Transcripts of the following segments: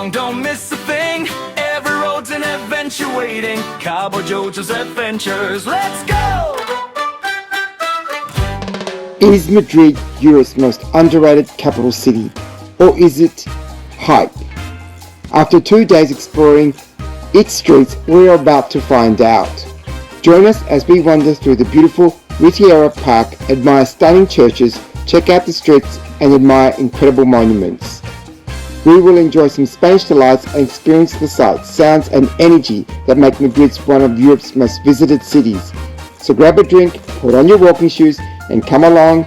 along, don't miss a thing. Every road's an adventure waiting. Cowboy Jojo's Adventures, let's go! Is Madrid Europe's most underrated capital city, or is it hype? After 2 days exploring its streets, we're about to find out. Join us as we wander through the beautiful Retiro Park, admire stunning churches, check out the streets, and admire incredible monuments. We will enjoy some Spanish delights and experience the sights, sounds, and energy that make Madrid one of Europe's most visited cities. So grab a drink, put on your walking shoes, and come along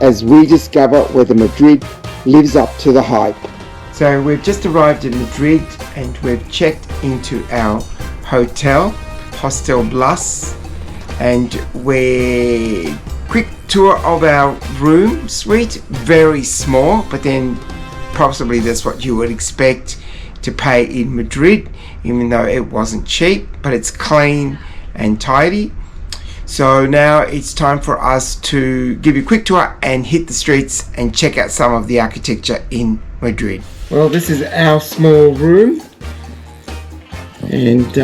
as we discover whether Madrid lives up to the hype. So we've just arrived in Madrid and we've checked into our hotel, Hostel Blas, and we're quick tour of our room suite. Very small, but then possibly that's what you would expect to pay in Madrid, even though it wasn't cheap, but it's clean and tidy. So now it's time for us to give you a quick tour and hit the streets and check out some of the architecture in Madrid. Well, this is our small room, and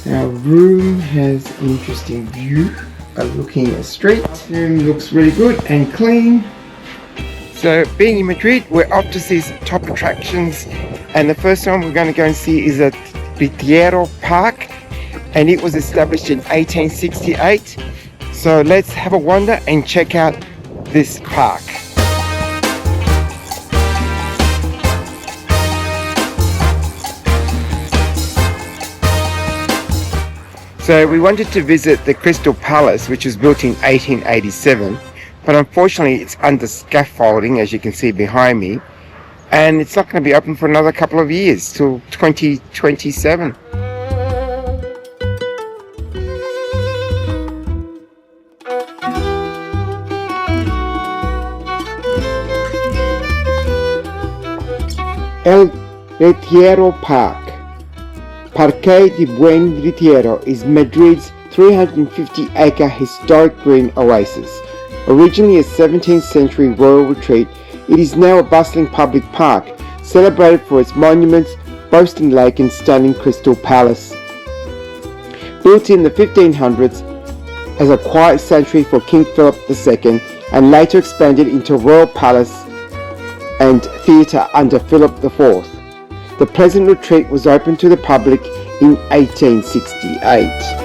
our room has an interesting view looking at the street. The room looks really good and clean. So being in Madrid, we're off to see some top attractions, and the first one we're going to go and see is at Retiro Park, and it was established in 1868. So let's have a wander and check out this park. So we wanted to visit the Crystal Palace, which was built in 1887, but unfortunately it's under scaffolding, as you can see behind me, and it's not going to be open for another couple of years, till 2027. El Retiro Park. Parque de Buen Retiro is Madrid's 350-acre historic green oasis. Originally a 17th century royal retreat, it is now a bustling public park, celebrated for its monuments, boasting lake and stunning Crystal Palace. Built in the 1500s as a quiet sanctuary for King Philip II, and later expanded into a royal palace and theatre under Philip IV. The pleasant retreat was opened to the public in 1868.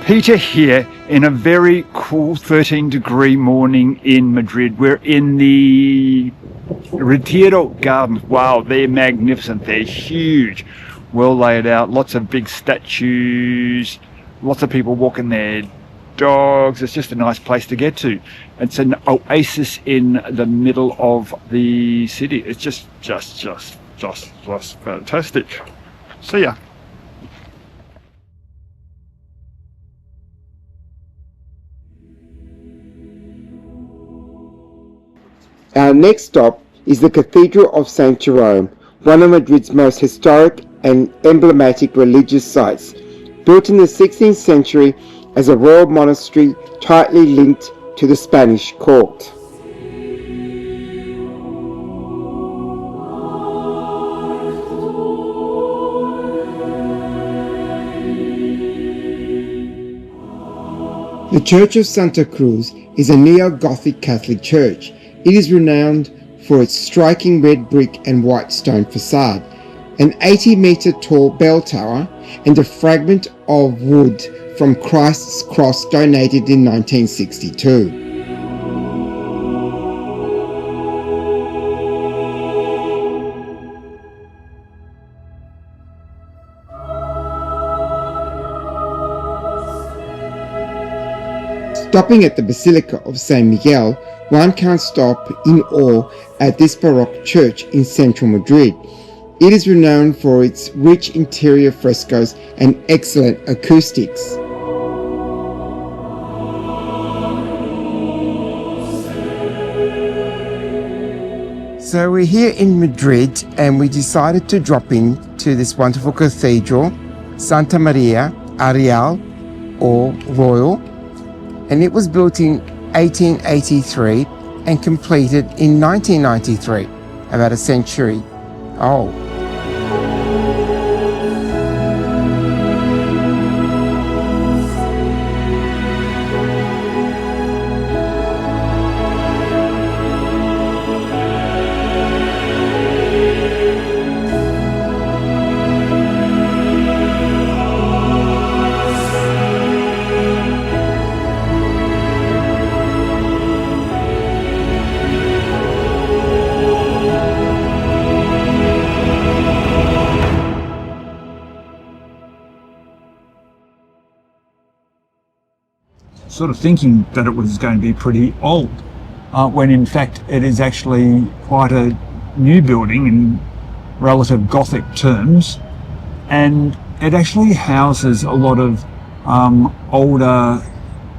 Peter here in a very cool 13-degree morning in Madrid. We're in the Retiro Gardens. Wow, they're magnificent. They're huge, well laid out, lots of big statues, lots of people walking their dogs. It's just a nice place to get to. It's an oasis in the middle of the city. It's just fantastic. See ya. Our next stop is the Cathedral of St. Jerome, one of Madrid's most historic and emblematic religious sites. Built in the 16th century as a royal monastery tightly linked to the Spanish court. The Church of Santa Cruz is a neo-Gothic Catholic church. It is renowned for its striking red brick and white stone facade, an 80-metre tall bell tower, and a fragment of wood from Christ's cross donated in 1962. Stopping at the Basilica of San Miguel, one can't stop in awe at this Baroque church in central Madrid. It is renowned for its rich interior frescoes and excellent acoustics. So we're here in Madrid and we decided to drop in to this wonderful cathedral, Santa Maria Real or Royal, and it was built in 1883 and completed in 1993, about a century old. Sort of thinking that it was going to be pretty old, when in fact it is actually quite a new building in relative Gothic terms, and it actually houses a lot of older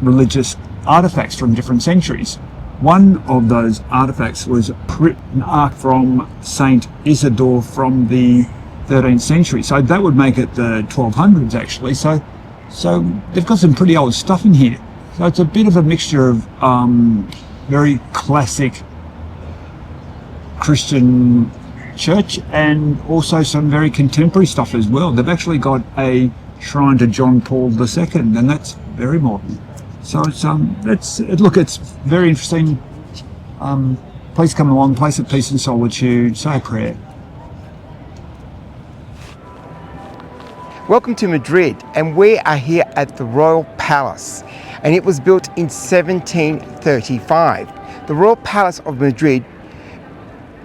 religious artifacts from different centuries. One of those artifacts was an ark from Saint Isidore from the 13th century, so that would make it the 1200s actually. So they've got some pretty old stuff in here. So it's a bit of a mixture of very classic Christian church and also some very contemporary stuff as well. They've actually got a shrine to John Paul II, and that's very modern. So it's very interesting. Please come along, place of peace and solitude, say a prayer. Welcome to Madrid, and we are here at the Royal Palace, and it was built in 1735. The Royal Palace of Madrid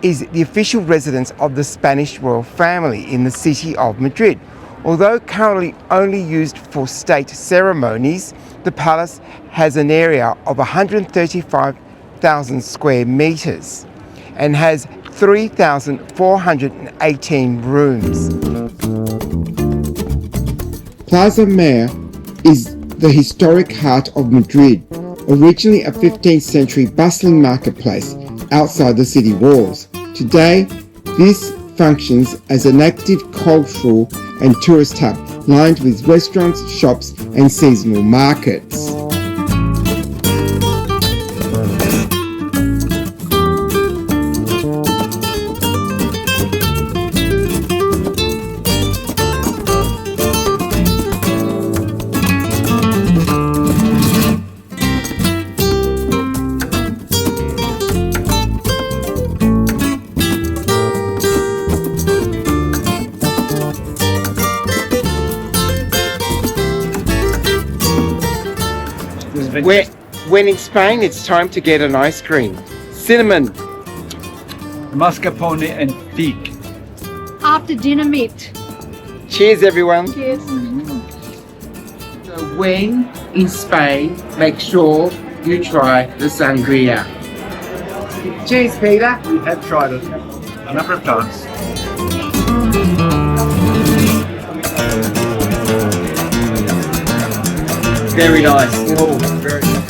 is the official residence of the Spanish royal family in the city of Madrid. Although currently only used for state ceremonies, the palace has an area of 135,000 square meters and has 3,418 rooms. Plaza Mayor is the historic heart of Madrid, originally a 15th century bustling marketplace outside the city walls. Today, this functions as an active cultural and tourist hub lined with restaurants, shops and seasonal markets. When in Spain, it's time to get an ice cream. Cinnamon, Mascarpone and fig. After dinner meat. cheers everyone. Cheers. So when in Spain, make sure you try the sangria. Cheers, Peter. We have tried it a number of times. Very nice. Oh, very nice.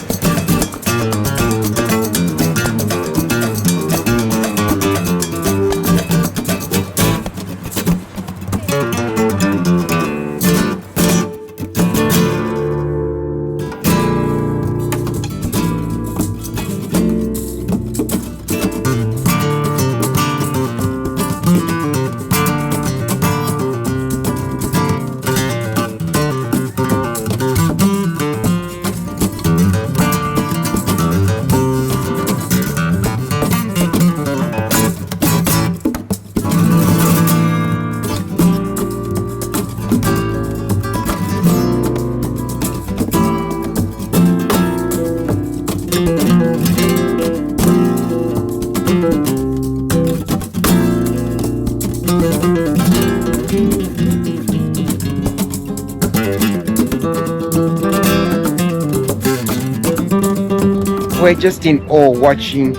we're just in awe watching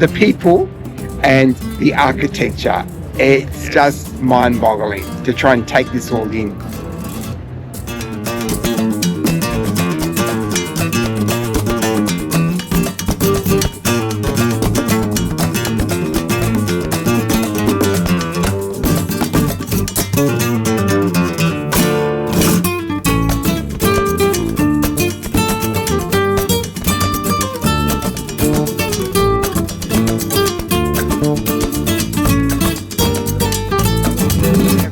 the people and the architecture. It's just mind-boggling to try and take this all in.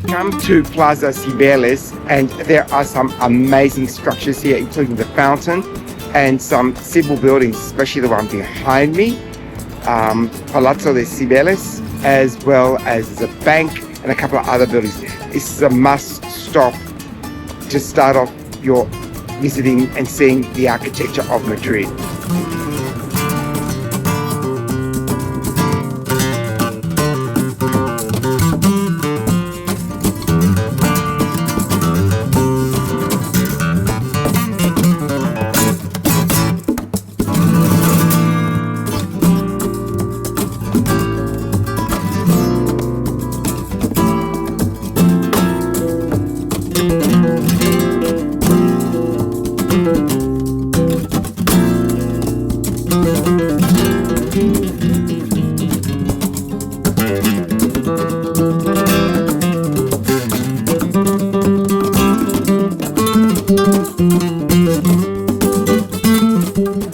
Come to Plaza Cibeles, and there are some amazing structures here, including the fountain and some civil buildings, especially the one behind me, Palazzo de Cibeles, as well as a bank and a couple of other buildings. This is a must stop to start off your visiting and seeing the architecture of Madrid.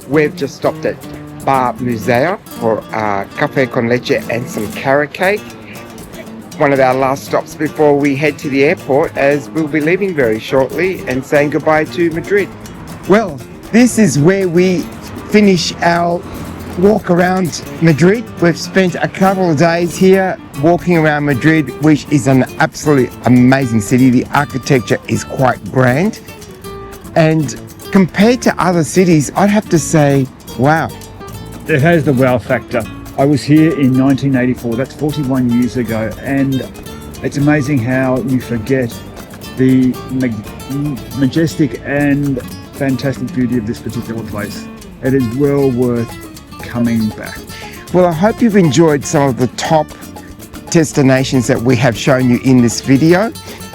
We've just stopped at Bar Museo for cafe con leche and some carrot cake. One of our last stops before we head to the airport, as we'll be leaving very shortly and saying goodbye to Madrid. Well, this is where we finish our walk around Madrid. We've spent a couple of days here walking around Madrid, which is an absolutely amazing city. The architecture is quite grand, and compared to other cities, I'd have to say, wow. It has the wow factor. I was here in 1984, that's 41 years ago, and it's amazing how you forget the majestic and fantastic beauty of this particular place. It is well worth coming back. Well, I hope you've enjoyed some of the top destinations that we have shown you in this video,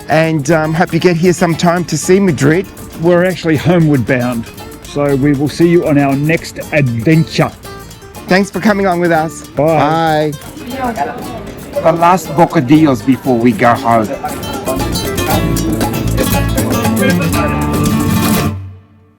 and hope you get here sometime to see Madrid. We're actually homeward bound, so we will see you on our next adventure. Thanks for coming on with us. Bye. Bye. The last bocadillos before we go home.